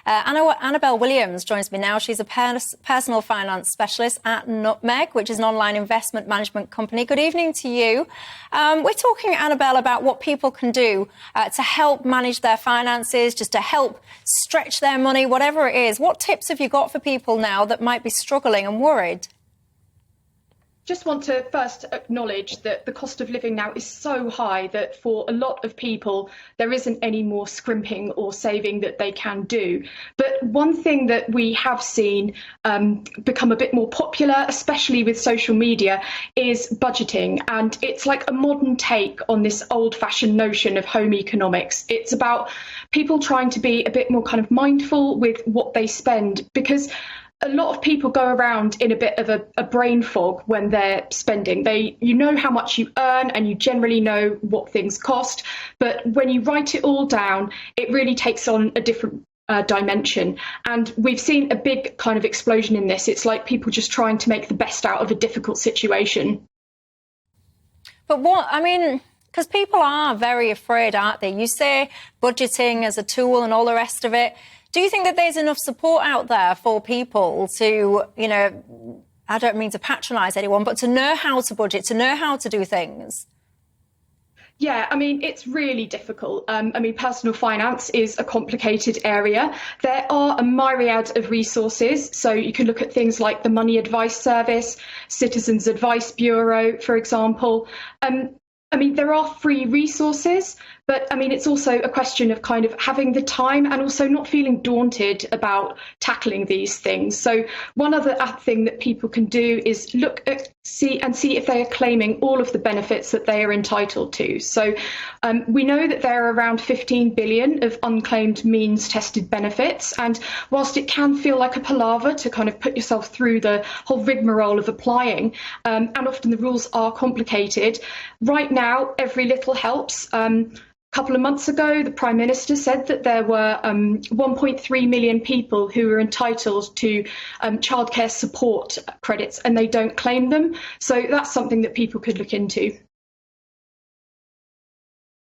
Annabelle Williams joins me now. She's a personal finance specialist at Nutmeg, which is an online investment management company. Good evening to you. We're talking, Annabelle, about what people can do to help manage their finances, just to help stretch their money, whatever it is. What tips have you got for people now that might be struggling and worried? Just want to first acknowledge that the cost of living now is so high that for a lot of people, there isn't any more scrimping or saving that they can do. But one thing that we have seen become a bit more popular, especially with social media, is budgeting. And it's like a modern take on this old-fashioned notion of home economics. It's about people trying to be a bit more kind of mindful with what they spend, because a lot of people go around in a bit of a brain fog when they're spending. You know how much you earn and you generally know what things cost. But when you write it all down, it really takes on a different dimension. And we've seen a big kind of explosion in this. It's like people just trying to make the best out of a difficult situation. But because people are very afraid, aren't they? You say budgeting as a tool and all the rest of it. Do you think that there's enough support out there for people to, I don't mean to patronise anyone, but to know how to budget, to know how to do things? Yeah, it's really difficult. Personal finance is a complicated area. There are a myriad of resources. So you can look at things like the Money Advice Service, Citizens Advice Bureau, for example. There are free resources, but it's also a question of kind of having the time and also not feeling daunted about tackling these things. So one other thing that people can do is look at see if they are claiming all of the benefits that they are entitled to. So we know that there are around 15 billion of unclaimed means tested benefits. And whilst it can feel like a palaver to kind of put yourself through the whole rigmarole of applying, and often the rules are complicated, right now every little helps. A couple of months ago, the Prime Minister said that there were 1.3 million people who are entitled to childcare support credits and they don't claim them. So that's something that people could look into.